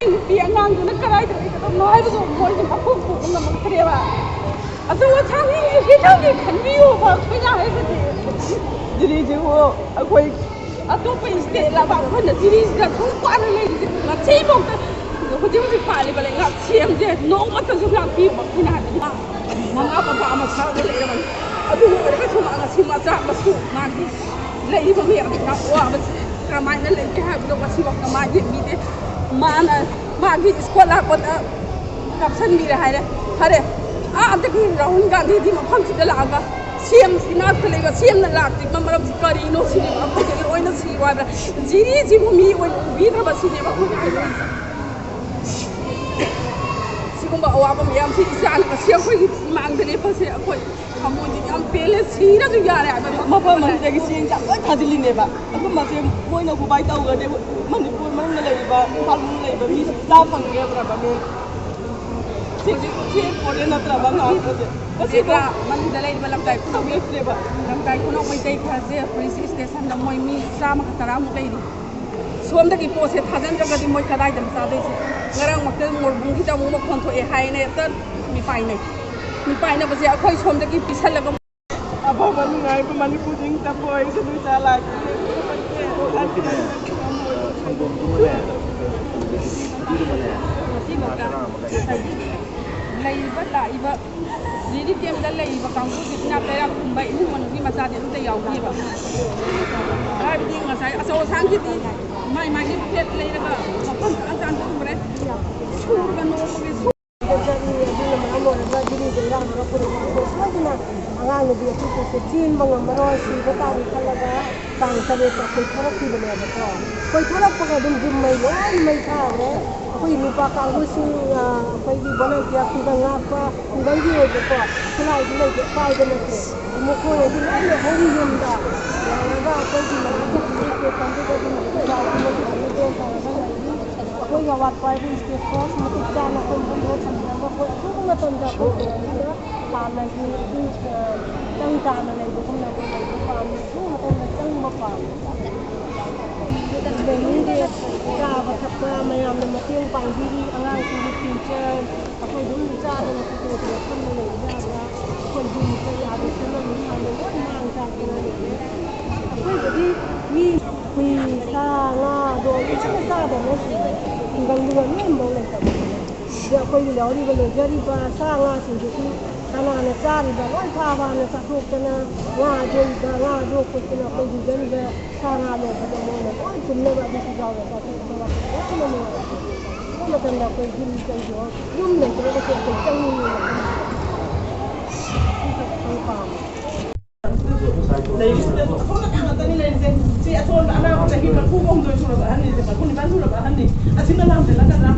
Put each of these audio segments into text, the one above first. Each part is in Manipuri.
Piananguna karayda mai bu moi de phok phok na ma kreba atu wa thang ni he thang ni khani yo ba khoina hai se diri je wo akoi atu pa iste la ba khona diri ga thong kwa na le ma chei bok ta ho ji ji pa le ba le nga chem je no ma ta su la pi ba khoina hai ma ma pa pa ma sa de le ba atu wo ga thu ma nga si ma cha ma su ma ni le ba mi ga wa ba ka mai na le ka ha do ma si ba ka ma ye mi de mana magi sekolah pun kapsan mira hai re hare aap teki Rahul Gandhi di mafam sida laga CM sina telega CM na lagti mamaram sikari no sini apa jadi oina si wa jiri jibu mi oi bidra basine ba ko sigumba awaba miyam si isan ka siya ko mang dele pase akoi amodi am pele sina ju yare mafam man degi sin ja oi thadili ne ba abu ma se moina bu bai tau ga de Manipur man na lei ba palun lei ba mi sa phang ge bra ba me sing ji ore na tra ba nga kasi ba man dalai ba lam dai ko me fle ba lam dai ko no mai dai kha je police station da moi mi sa ma ka tara mu dai ni som da ki po se thajan ga di moi ka dai dam sa dai se ngarang mak te mor bung ki ta mu ma khon tho e hai ne ta mi pai na ba je akhoi som da ki pisal la aba ba ngai ba Manipur ding ta poi se du sa la leiriba laiba Jiribam Camp da leiriba kangku sina pera kumbai ni manu masa de ta yau ki ba ai bi ngasai aso sang ki ti mai mai ki pet leiriba mapam an tu bre su ba no ki su ja ni bi ma mo ra diri de ra ma ko ko sa dina angang bi tu ko tin ma ngam ro si ba ta ri kalaga tang sa de ko thara ki bale ba ko thara pa ga dum jum mai tha re koi nupa kanggu sing koi di bana dia kuda ngapa kuda di ojo ko selai di lagi pai de nake mo ko ya di ai hori yunda ya ga koi di lagi ke kampu ko di ga mo di de ka ga koi ga wat pai di ke force mo ti cha na ko mo tham na ko ko na ton ja ko la na di tang ta na le ko na ko pa mo ko na ton tang mo pa Benin dia kah kata mayam nama tiang panggi angang sini teacher apa dulu cara dengan kita pun mulai adaคนดูไปอาจจะเรื่องนี้มาเลยว่าทางจากอะไรอย่างเงี้ยjadiมีสร้างโดยไม่ทราบแบบนั้นบางเรื่องไม่มองเลยครับเดี๋ยวไปแล้วดีไปเลยjadi sร้างสิ่งที่karena anak cari bawa kawan anak satu kena ngajul ngajul kena pergi jadi sana le pada mana oh cuma nak bisa jauh tapi kalau apa nama kalau kena pergi jauh jum le kalau kita pergi Leiriba ko na ka tani le si aton ana ko tahi ma ku ngom do sura ba ni ba ku ni ban sura ba ni asina lam de la ka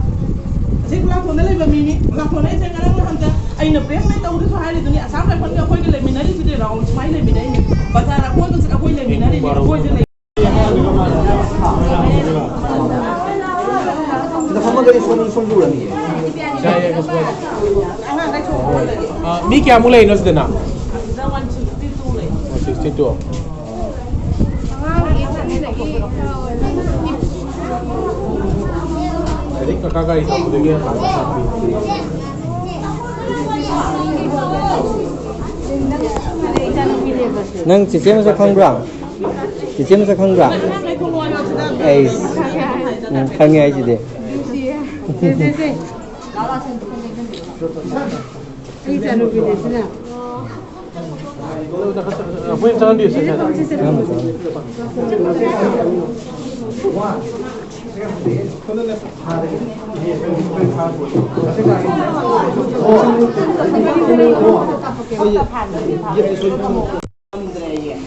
si la ko le ba mini la ko ne se ngara ma hanta ai na pre mai taw so hari dunia asam la kon ko le minari si de ra on mai le minari ba ta ra ko to ko le minari ni ko je le na fama gari son dura ni mi kya mulai nos dena 162 Jadi kakak isa mo dege nang chichim sa khangbrang ai khang ai ji de Apa yang jangan dia saja.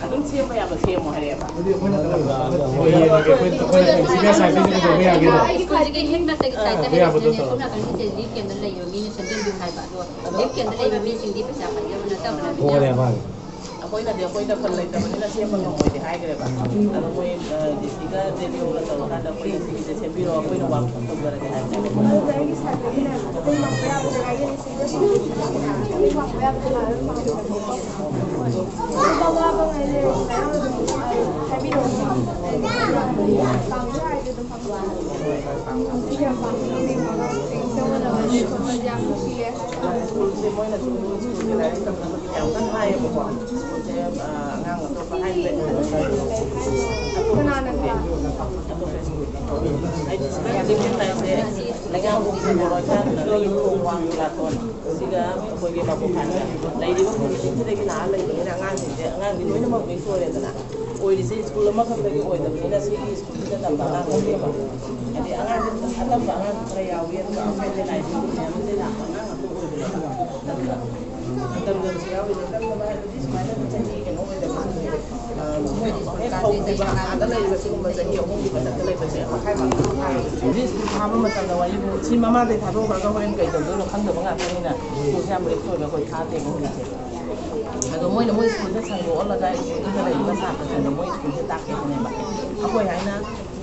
Adun siapa yang bersih mau hari apa? Oh iya, sini saya sini juga ni lagi. Ko jige hek na se sai ta he ne ko na kan se li ken da le yo mi ne se den bi hai ba do le ken da le mi sing di pa sa pa yo na ta na Oh ya bang. Apoy na dia apoy na pala ita manila siapa ngom mo di hai kare ba. Ano mo di siga de bi wala to kada apoy si de se biro apoy na wang to gara de hai.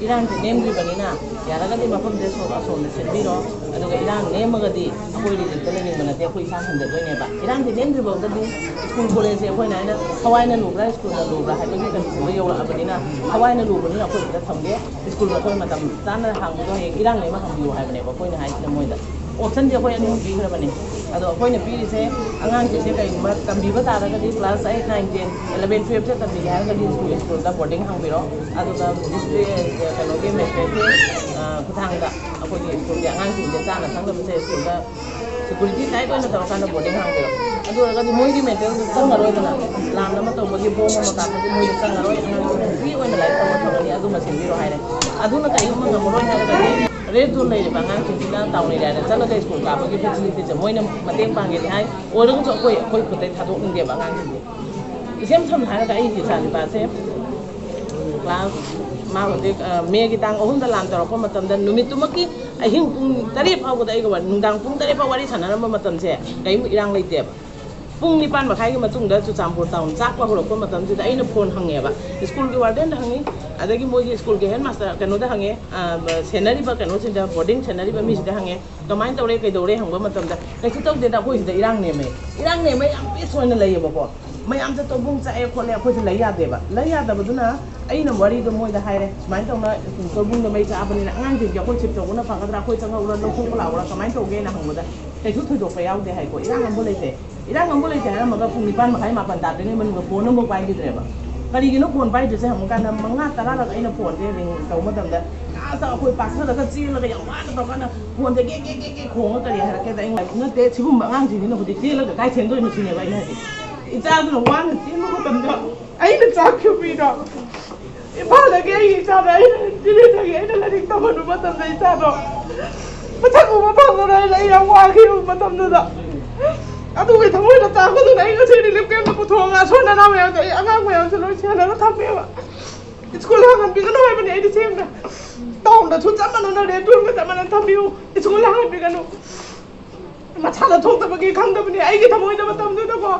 Iran thì nêm gì vậy nè, giờ nó có đi mà không để sổ để xử lý đó, rồi Iran nêm mà cái gì, tôi đi đến đây mình là theo quy sang thành được cái này bạn, Iran thì nêm gì vậy, tôi đi school college thì tôi này nè, Hawaii nó lùi ra school nó lùi ra, hay tôi đi cần bây giờ là vậy nè, Hawaii nó lùi ra là tôi đã thầm đấy, school là tôi mà tầm tan là hàng tôi hay Iran này mà hàng nhiều hay vậy này, và tôi này hay là mồi đó, option thì tôi anh em biết rồi vậy này, tôi này biết thế, anh chỉ sẽ cái mà tầm bí bắt ta là cái đi class 8, 9, 10, 11, 12 sẽ tầm bí hay cái đi school là boarding hàng vậy đó, là display cái nó game này cái thằng đó, tôi đi school thì anh chỉ để ra là thằng đó mình sẽ school đó, security này tôi là tao kan boarding hàng vậy đó, tôi là cái môi cái maintain sang rồi đó là, làm nó mà tôi cái bông mà ta cái môi sang rồi, cái tôi là lại tôi thằng này tôi mà xin đi rồi hay này, tôi là cái mà ngầm rồi hay là cái Red tu này bằng ngang chính là tàu này là chắc là cái school cả cái facility cho mỗi năm mà tiền bằng cái hay, ở đó cũng cho quay có thể thay đổi những điểm bằng ngang chính. Xem thầm hay là cái gì sản phẩm xem là mà cái mấy cái tăng ông đã làm cho nó mà tầm đến núi tu mắc cái hình cũng tari phao của đây cái vấn đang cũng tari phao cái sản phẩm mà tầm sẽ cái mỹ đang lấy tiền. Pung ni pan makai ma chung da chu champur taun chak wa holo ko matam ji da ina phone hange ba school ke warden da hange adagi moi school ke headmaster kanu da hange scenery ba kanu sin da boarding scenery ba mi da hange kamain tawre kai dore hangba matam da kai chu tok de da khoi da irang ne mai am pe soina lei ba ko mai am cha to bung cha e khole khoi lei ya de ba lei ya da baduna aina wari do moi da haire main tong na to bung da mai cha abani na ngang ji ja khoi chip to na fa ka khoi chang ura lo khong la ura kamain to ge na hangba da kai chu thui do fa yaw de hai ko irang am bo lei te Irang nggak boleh jangan maka punipan makanya mapan tadi ini menurut phone nggak baik gitu ya, kali gini phone baik itu saya mungkin mengatakan kalau ini phone dia ring tahu macam dah, asal aku pasal ada kecil lagi yang mana tahu kan phone dia gege khong kali ya kita ini nggak cium bangang sini nih budi kecil lagi kayak cendol ini sini baik nanti, itu ada orang kecil lu macam dah, ini cakap bida, ibarat lagi ini cara ini jadi lagi ini lagi tahu macam dah itu ada, macam apa lagi yang wakil macam dah. Aduh, kita mau itu tak, aku tuh naik ke sini lip game aku tuang asal nana maya, tapi angkat maya selalu sih nana tapi apa? Sekolah kan bikin apa ni? Ini sih dah, tahun dah susah mana nana dia macam mana tapi sekolah kan bikin apa? Macam ada thong tapi kang tapi ni, ayo kita mau itu macam tu apa?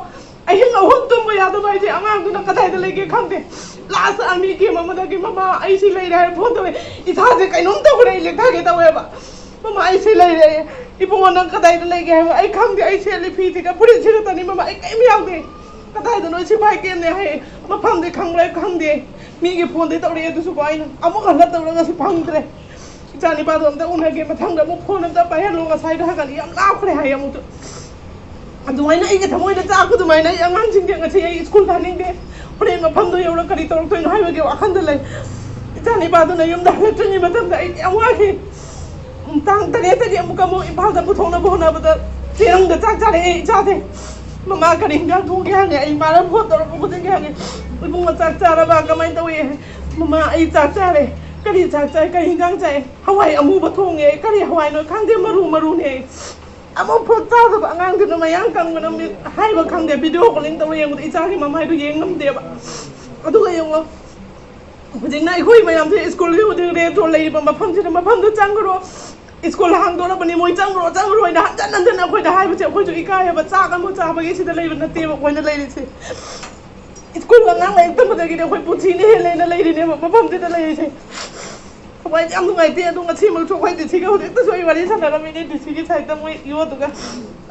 Ayo nggak huntung maya tu bayi angkat tu nak kata itu lagi kang deh. Last ami game mama dah game mama, ayo sih lagi dah phone tu, itu aja kain nonton boleh lihat kita apa? Mama ayo sih lagi. Ibu orang kata itu lagi, ay kang dia ay seli piti ka, puri sila tani mama ay kami yang deh, kata itu noi si baik ni ay, mama pang deh kang lagi kang deh, migi phone deh tahu dia itu sukai, amu kan tak tahu orang si pang deh, jadi pada orang tu unagi matang dah mu phone dah bayar lu ngasai dah kali, am lau kere ay amu tu, aduh mana ini kita mau itu aku tu mana yang anjing dia ngasih ay school tani deh, puri mama pang deh orang kali tahu tu ini ay bagi akan deh lagi, jadi pada orang yang dah lepas ni matang dah ay amu lagi. Tang tadi yang bukan mau ibadah betul na bohong na betul, siang dah cak cari cari, mama kering dah tu kaya ni, malam pun terus pun kaya ni, ibu mau cak cari apa kau main tahu ye, mama cak cari, kali cak cari kali gang cari, Hawaii amu betul ni, kali Hawaii no kang dia maru ni, amu pun tahu tu ngang tu nama yang kang mana hai kang dia video calling tahu yang itu cari mama itu yang nam dia, aduh yang lo. Jadi naik hui macam tu sekolah itu dia tu lagi mama tu cangkro. Sekolah hang tu lah bani moi cangkro dah jangan aku dah hai macam aku tu ikai apa cak kamu cak bagi sih dah lagi nanti aku dah lagi sih. Sekolah ngang lagi tu macam kita aku putih ni lagi lagi ni mama tu dah lagi sih. Aku jam tu ngai dia tu ngasih malu aku itu sih kau itu soal wali sana kami ni di sini saya tu moi iwa tu kan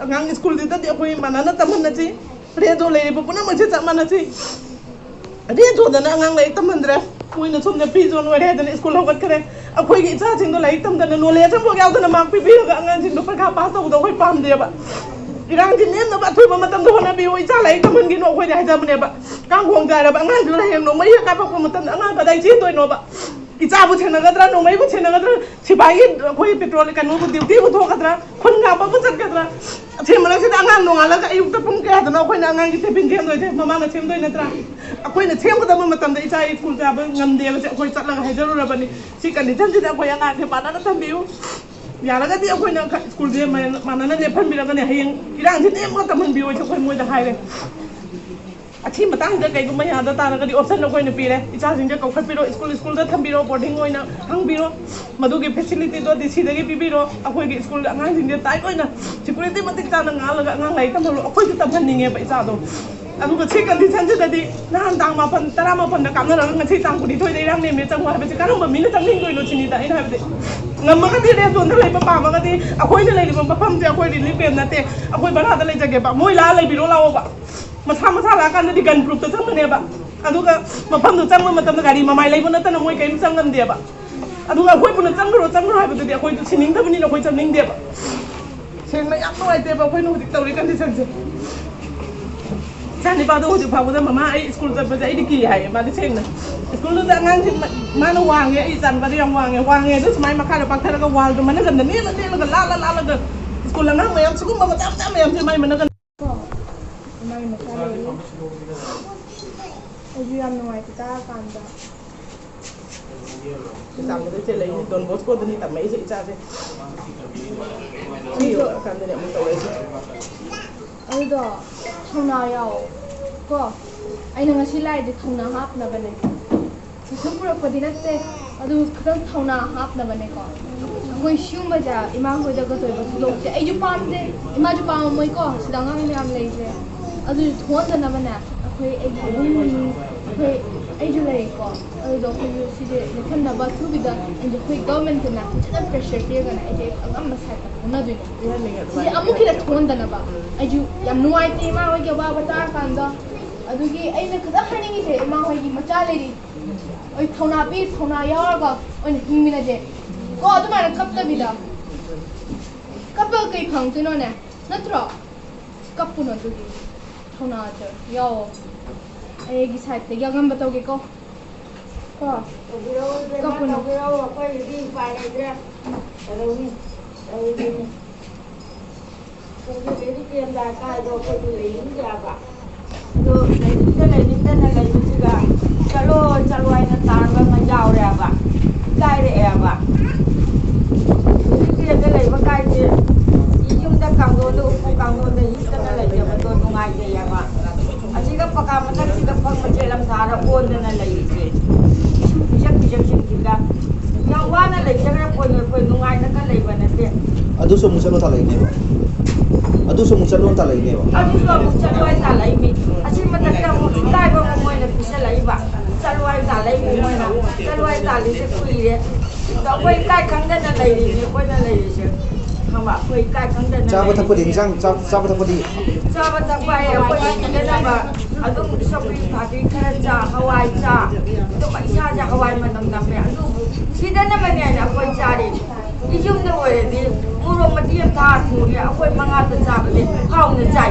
ngang sekolah itu dia aku mana na teman nanti dia tu lagi pun macam cak mana sih. Dia tu dah ngang lagi teman dia. Moi na sumber piso no ada di sekolah kat kere ꯑꯩꯈꯣꯏꯒꯤ ꯏꯆꯥꯁꯤꯡꯗꯣ ꯂꯥꯏꯔꯤꯛ ꯇꯝꯗꯅ ꯅꯣꯂꯦꯖ ꯑꯃꯐꯥꯎ ꯌꯥꯎꯗꯅ ꯃꯥꯔꯛ ꯄꯤꯕꯤꯔꯒ ꯑꯉꯥꯡꯁꯤꯡꯗꯣ ꯄꯔꯤꯈꯥ ꯄꯥꯁ ꯇꯧꯕꯗꯣ ꯑꯩꯈꯣꯏ ꯄꯥꯝꯗꯦꯕ ꯏꯔꯥꯡꯁꯤ ꯅꯦꯝꯅꯕ ꯑꯊꯨꯕ ꯃꯇꯝꯗ ꯍꯣꯠꯅꯕꯤꯌꯨ ꯏꯆꯥ ꯂꯥꯏꯔꯤꯛ ꯇꯝꯍꯟꯈꯤꯅꯣ ꯑꯩꯈꯣꯏꯗꯤ ꯍꯥꯏꯖꯕꯅꯦꯕ ꯀꯥꯡꯈꯣꯡ ꯆꯥꯏꯔꯕ ꯑꯉꯥꯡꯗꯨꯅ ꯍꯌꯦꯡ ꯅꯣꯡꯃꯩ ꯀꯥꯞꯄꯛꯄ ꯃꯇꯝꯗ ꯑꯉꯥꯡ ꯀꯗꯥꯏ ꯆꯦꯟꯗꯣꯏꯅꯣꯕ ꯏꯆꯥꯕꯨ ꯁꯦꯟꯅꯒꯗ꯭ꯔꯥ ꯅꯣꯡꯃꯩꯕꯨ ꯁꯦꯟꯅꯒꯗ꯭ꯔꯥ ꯁꯤꯐꯥꯏꯒꯤ ꯑꯩꯈꯣꯏ ꯄꯦꯇ꯭ꯔꯣꯜ ꯀꯩꯅꯣꯕꯨ ꯗ꯭ꯌꯨꯇꯤꯕꯨ ꯊꯣꯛꯀꯗ꯭ꯔꯥ ꯈꯨꯟ ꯉꯥꯛꯄꯕꯨ ꯆꯠꯀꯗ꯭ꯔꯥ ꯁꯦꯝꯕꯁꯤꯗ ꯑꯉꯥꯡ ꯅꯣꯡꯉꯥꯜꯂꯒ ꯑꯌꯨꯛꯇ ꯄꯨꯡ ꯀꯌꯥꯗꯅꯣ ꯑꯩꯈꯣꯏꯅ ꯑꯉꯥꯡꯒꯤ ꯇꯤꯐꯤꯟ ꯁꯦꯝꯗꯣꯏꯁꯦ ꯃꯃꯥꯅ ꯁꯦꯝꯗꯣꯏ ꯅꯠꯇ꯭ꯔꯥ ꯑꯩꯈꯣꯏꯅ ꯁꯦꯝꯒꯗꯕ ꯃꯇꯝꯗ ꯏꯆꯥ ꯁ꯭ꯀꯨꯜ ꯀꯥꯕ ꯉꯝꯗꯦꯕꯁꯦ ꯑꯩꯈꯣꯏ ꯆꯠꯂꯒ ꯍꯥꯏꯖꯔꯨꯔꯕꯅꯤ ꯁꯤ ꯀꯟꯗꯤꯁꯟꯁꯤꯗ ꯑꯩꯈꯣꯏ ꯑꯉꯥꯡꯁꯦ ꯃꯥꯟꯅꯅ ꯊꯝꯕꯤꯌꯨ ꯌꯥꯔꯒꯗꯤ ꯑꯩꯈꯣꯏꯅ ꯁ꯭ꯀꯨꯜꯁꯦ ꯃꯥꯟꯅꯅ ꯂꯦꯞꯍꯟꯕꯤꯔꯒꯅꯦ ꯍꯌꯦꯡ ꯏꯔꯥꯡꯁꯦ ꯅꯦꯝꯃꯒ ꯇꯝꯍꯟꯕꯤꯌꯨ ꯑꯩꯈꯣꯏ ꯃꯣꯏꯗ ꯍꯥꯏꯔꯦ ꯑꯁꯤ ꯃꯇꯥꯡꯗ ꯀꯩꯒꯨꯝꯕ ꯌꯥꯗ ꯇꯥꯔꯒꯗꯤ ꯑꯣꯞꯁꯟ ꯑꯩꯈꯣꯏꯅ ꯄꯤꯔꯦ ꯏꯆꯥꯁꯤꯡꯁꯦ ꯀꯧꯈꯠꯄꯤꯔꯣ ꯁ꯭ꯀꯨꯜꯗ ꯊꯝꯕꯤꯔꯣ ꯕꯣꯔꯗꯤꯡ ꯑꯣꯏꯅ ꯍꯪꯕꯤꯔꯣ ꯃꯗꯨꯒꯤ ꯐꯦꯁꯤꯂꯤꯇꯤꯗꯣ ꯗꯤꯁꯤꯗꯒꯤ ꯄꯤꯕꯤꯔꯣ ꯑꯩꯈꯣꯏꯒꯤ ꯁ꯭ꯀꯨꯜ ꯑꯉꯥꯡꯁꯤꯡꯁꯦ ꯇꯥꯏꯠ ꯑꯣꯏꯅ ꯁꯦꯀꯨꯔꯤꯇꯤ ꯃꯇꯤꯛ ꯆꯥꯅ ꯉꯥꯜꯂꯒ ꯑꯉꯥꯡ ꯂꯥꯏꯔꯤꯛ ꯇꯝꯍꯜꯂꯣ ꯑꯩꯈꯣꯏꯁꯨ ꯇꯝꯍꯟꯅꯤꯡꯉꯦꯕ ꯏꯆꯥꯗꯣ ꯑꯗꯨꯒ ꯁꯤ ꯀꯟꯗꯤꯁꯟꯁꯤꯗꯗꯤ ꯅꯍꯥꯟ ꯇꯥꯡ 19 ꯀꯥꯞꯅꯔꯒ ꯉꯁꯤ ꯇꯥꯡ 22 ꯏꯔꯥꯡ ꯅꯦꯝꯃꯦ ꯆꯪꯉꯣ ꯍꯥꯏꯕꯁꯤ ꯀꯔꯝꯕ ꯃꯤꯅ ꯆꯪꯅꯤꯡꯗꯣꯏꯅꯣ ꯁꯤꯅꯤꯗ ꯑꯩꯅ ꯍꯥꯏꯕꯗꯤ ꯉꯝꯃꯒꯗꯤ ꯔꯦꯁꯇꯣꯔꯦꯟꯗ ꯂꯩꯕ ꯄꯥꯝꯃꯒꯗꯤ ꯑꯩꯈꯣꯏꯅ ꯂꯩꯔꯤꯕ ꯃꯐꯝꯁꯦ ꯑꯩꯈꯣꯏ ꯔꯤꯂꯤꯐ ꯀꯦꯝ ꯅꯠꯇꯦ ꯑꯩꯈꯣꯏ ꯚꯔꯥꯗ ꯂꯩꯖꯒꯦꯕ ꯃꯣꯏ ꯂꯥꯛꯑ ꯂꯩꯕꯤꯔꯣ ꯂꯥꯛꯑꯣꯕ ꯃꯁꯥ ꯂꯥꯛꯑꯀꯥꯟꯗꯗꯤ ꯒꯟ ꯄ꯭ꯔꯨꯐꯇ ꯆꯪꯒꯅꯦꯕ ꯑꯗꯨꯒ ꯃꯐꯝꯗꯨ ꯆꯪꯕ ꯃꯇꯝꯗ ꯒꯥꯔꯤ ꯃꯃꯥꯏ ꯂꯩꯕ ꯅꯠꯇꯅ ꯃꯣꯏ ꯀꯔꯤꯝ ꯆꯪꯉꯝꯗꯦꯕ ꯑꯗꯨꯒ ꯑꯩꯈꯣꯏꯕꯨꯅ ꯆꯪꯈ꯭ꯔꯣ ꯍꯥꯏꯕꯗꯨꯗꯤ ꯑꯩꯈꯣꯏꯁꯨ ꯁꯤꯅꯤꯡꯗꯕꯅꯤꯅ ꯑꯩꯈꯣꯏ ꯆꯪꯅꯤꯡꯗꯦꯕ ꯁꯦꯡꯅ ꯌꯥꯝ ꯅꯨꯡꯉꯥꯏꯇꯦꯕ ꯑꯩꯈꯣꯏꯅ ꯍꯧꯖꯤꯛ ꯇꯧꯔꯤ ꯀꯟꯗꯤꯁꯟꯁꯦ ꯏꯆꯥ ꯅꯤꯄꯥꯗꯣ ꯍꯧꯖꯤꯛ ꯐꯥꯎꯕꯗ ꯃꯃꯥ ꯑꯩ ꯁ꯭ꯀꯨꯜ ꯆꯠꯄꯁꯦ ꯑꯩꯗꯤ ꯀꯤ ꯍꯥꯏꯌꯦ ꯃꯥꯗꯤ ꯁꯦꯡꯅ ꯁ꯭ꯀꯨꯜꯗꯨꯗ ꯑꯉꯥꯡꯁꯤꯡ ꯃꯥꯅ ꯋꯥꯡꯉꯦ ꯑꯩ ꯆꯥꯟꯕꯗ ꯌꯥꯝ ꯋꯥꯡꯉꯦ ꯑꯗꯨ ꯁꯨꯃꯥꯏꯅ ꯃꯈꯥꯗ ꯄꯥꯛꯊꯔꯒ ꯋꯥꯜꯗꯣ ꯃꯅꯒꯟꯗ ꯅꯦꯜꯂꯒ ꯂꯥꯜꯂꯒ ꯁ꯭ꯀꯨꯜ ꯑꯉꯥꯡ ꯃꯌꯥꯝ ꯁꯤꯒꯨꯝꯕ ꯃꯆꯥ ꯃꯌꯥꯝꯁꯦ ꯃꯥꯏ ꯃꯅꯒꯟ ꯑꯩꯁꯨ ꯌꯥꯝ ꯅꯨꯡꯉꯥꯏꯇꯦ ꯇꯥꯔꯀꯥꯟꯗ ꯇꯝꯕꯗ ꯆꯦꯜꯂꯛꯏꯅꯦ ꯗꯣꯟ ꯕꯣꯁꯀꯣꯗꯅꯤ ꯇꯝꯃꯛꯏꯁꯦ ꯏꯆꯥꯁꯦ ꯁꯤ ꯌꯧꯔꯛꯑꯀꯥꯟꯗꯅꯦ ꯑꯃꯨꯛ ꯇꯧꯔꯛꯏꯁꯦ ꯑꯗꯨꯗꯣ ꯊꯧꯅꯥ ꯌꯥꯎ ꯀꯣ ꯑꯩꯅ ꯉꯁꯤ ꯂꯥꯛꯏꯗꯤ ꯊꯧꯅꯥ ꯍꯥꯞꯅꯕꯅꯦ ꯀꯩꯁꯨꯝ ꯄꯨꯔꯛꯄꯗꯤ ꯅꯠꯇꯦ ꯑꯗꯨ ꯈꯤꯇꯪ ꯊꯧꯅꯥ ꯍꯥꯞꯅꯕꯅꯦꯀꯣ ꯑꯩꯈꯣꯏ ꯁꯤꯒꯨꯝꯕꯁꯦ ꯏꯃꯥꯈꯣꯏꯗꯒ ꯇꯧꯕ ꯊꯧꯗꯣꯛꯁꯦ ꯑꯩꯁꯨ ꯄꯥꯝꯗꯦ ꯏꯃꯥꯁꯨ ꯄꯥꯝꯃꯝꯃꯣꯏꯀꯣ ꯁꯤꯗ ꯑꯉꯥꯡ ꯃꯌꯥꯝ ꯂꯩꯁꯦ ꯑꯗꯨꯁꯨ ꯊꯣꯛꯍꯟꯗꯅꯕꯅꯦ ꯑꯩꯒꯤ ꯏꯃꯨꯡ ꯑꯩꯁꯨ ꯂꯩꯀꯣ ꯑꯗꯨꯗꯣ ꯑꯩꯈꯣꯏꯁꯨ ꯁꯤꯁꯦ ꯂꯦꯞꯍꯟꯅꯕ ꯊ꯭ꯔꯨꯒꯤꯗ ꯑꯩꯈꯣꯏ ꯒꯚꯔꯟꯃꯦꯟꯠꯇꯅ ꯐꯖꯅ ꯄ꯭ꯔꯦꯁꯔ ꯄꯤꯔꯒꯅ ꯑꯩꯁꯦ ꯑꯉꯝꯕ ꯁꯥꯏꯠꯇ ꯍꯣꯠꯅꯗꯣꯏꯅꯦ ꯁꯤꯁꯦ ꯑꯃꯨꯛꯀꯤꯗ ꯊꯣꯛꯍꯟꯗꯅꯕ ꯑꯩꯁꯨ ꯌꯥꯝ ꯅꯨꯡꯉꯥꯏꯇꯦ ꯏꯃꯥ ꯍꯣꯏꯒꯤ ꯑꯋꯥꯕ ꯇꯥꯔꯀꯥꯟꯗ ꯑꯗꯨꯒꯤ ꯑꯩꯅ ꯈꯤꯇꯪ ꯍꯥꯏꯅꯤꯡꯉꯤꯁꯦ ꯏꯃꯥ ꯍꯣꯏꯒꯤ ꯃꯆꯥ ꯂꯩꯔꯤ ꯑꯩ ꯊꯧꯅꯥ ꯌꯥꯎꯔꯒ ꯑꯣꯏꯅ ꯍꯤꯡꯃꯤꯟꯅꯁꯦ ꯀꯣ ꯑꯗꯨꯃꯥꯏꯅ ꯀꯞꯇꯕꯤꯗ ꯀꯞꯄꯒ ꯀꯩ ꯐꯪꯗꯣꯏꯅꯣꯅꯦ ꯅꯠꯇ꯭ꯔꯣ ꯀꯞꯄꯨꯅꯣ ꯑꯗꯨꯒꯤ ꯊꯧꯅꯥꯗ ꯌꯥꯎꯑꯣ ꯑꯩꯒꯤ ꯁꯥꯏꯠꯇꯒꯤ ꯑꯉꯝꯕ ꯇꯧꯒꯦꯀꯣ ꯀꯣ ꯀꯞꯄꯨꯅꯣ ꯑꯩꯈꯣꯏꯒꯤꯗꯤ ꯎꯄꯥꯏ ꯂꯩꯇ꯭ꯔꯦ ꯀꯩꯗꯧꯅꯤ ꯂꯩꯔꯤ ꯀꯦꯝꯗ ꯀꯥꯏꯗꯣ ꯑꯩꯈꯣꯏꯁꯨ ꯂꯩꯅꯤꯡꯗꯦꯕ ꯑꯗꯣ ꯂꯩꯅꯤꯡꯗꯅ ꯂꯩꯕꯁꯤꯒ ꯆꯠꯂꯣ ꯍꯥꯏꯅ ꯇꯥꯟꯕ ꯑꯃ ꯌꯥꯎꯔꯦꯕ ꯏꯀꯥꯏꯔꯛꯑꯦꯕ ꯀꯦꯝꯗ ꯂꯩꯕ ꯀꯥꯏꯁꯦ ꯌꯨꯝꯗ ꯀꯥꯡꯊꯣꯟꯗ ꯎꯄꯨ ꯀꯥꯡꯊꯣꯟꯗ ꯍꯤꯞꯇꯅ ꯂꯩꯖꯕꯗꯣ ꯅꯨꯡꯉꯥꯏꯖꯩꯑꯕ ꯑꯁꯤꯒ ꯄꯀꯥ ꯃꯊꯛꯁꯤꯗ ꯐꯝꯕ ꯆꯦꯂꯝ ꯊꯥꯔ ꯑꯣꯟꯗꯅ ꯂꯩꯔꯤꯁꯦ ꯄꯤꯖꯛꯁꯤꯡꯁꯤꯒ ꯌꯥꯝ ꯋꯥꯅ ꯂꯩꯖꯈ꯭ꯔ ꯄꯣꯠꯅꯤ ꯑꯩꯈꯣꯏ ꯅꯨꯡꯉꯥꯏꯅꯒ ꯂꯩꯕ ꯅꯠꯇꯦ ꯑꯗꯨꯁꯨ ꯑꯃꯨꯛ ꯆꯠꯂꯣ ꯇꯥꯜꯂꯛꯏꯅꯦꯕ ꯑꯗꯨꯁꯨ ꯑꯃꯨꯛ ꯆꯠꯂꯣꯏ ꯇꯥꯜꯂꯛꯏꯃꯤ ꯑꯁꯤ ꯃꯊꯛꯇ ꯑꯃꯨꯛ ꯏꯀꯥꯏꯕ ꯑꯃꯨꯛ ꯃꯣꯏꯅ ꯄꯤꯁꯜꯂꯛꯏꯕ ꯆꯠꯂꯣꯏ ꯇꯥꯜꯂꯛꯏꯃꯤ ꯃꯣꯏꯅ ꯆꯠꯂꯣꯏ ꯇꯥꯜꯂꯤꯁꯦ ꯀꯨꯏꯔꯦ ꯑꯩꯈꯣꯏ ꯏꯀꯥꯏ ꯈꯪꯗꯅ ꯂꯩꯔꯤꯅꯤ ꯑꯩꯈꯣꯏꯅ ꯂꯩꯔꯤꯁꯦ ꯈꯪꯕ ꯑꯩꯈꯣꯏ ꯏꯀꯥꯏ ꯈꯪꯗꯅ ꯆꯥꯕ ꯊꯛꯄꯗꯤ ꯏꯟꯁꯥꯡ ꯆꯥꯕ ꯊꯛꯄꯗꯤ ꯆꯥꯕ ꯊꯛꯄ ꯍꯥꯏ ꯑꯩꯈꯣꯏ ꯁꯤꯗꯅꯕ ꯑꯗꯨꯝ ꯁꯧꯒ꯭ꯔꯤ ꯐꯥꯒ꯭ꯔꯤ ꯈꯔ ꯆꯥ ꯍꯋꯥꯏ ꯆꯥ ꯑꯗꯨꯝ ꯏꯁꯥꯁꯦ ꯍꯋꯥꯏ ꯃꯅꯝ ꯅꯝꯃꯦ ꯑꯗꯨꯕꯨ ꯁꯤꯗꯅꯕꯅꯦ ꯍꯥꯏꯅ ꯑꯩꯈꯣꯏ ꯆꯥꯔꯤꯅꯤ ꯌꯨꯝꯗ ꯑꯣꯏꯔꯗꯤ ꯃꯣꯔꯣꯛ ꯃꯇꯦꯛ ꯑꯃ ꯊꯥ ꯊꯣꯡꯉꯦ ꯑꯩꯈꯣꯏ 5ꯇ ꯆꯥꯕꯗꯤ ꯍꯥꯎꯅ ꯆꯥꯏ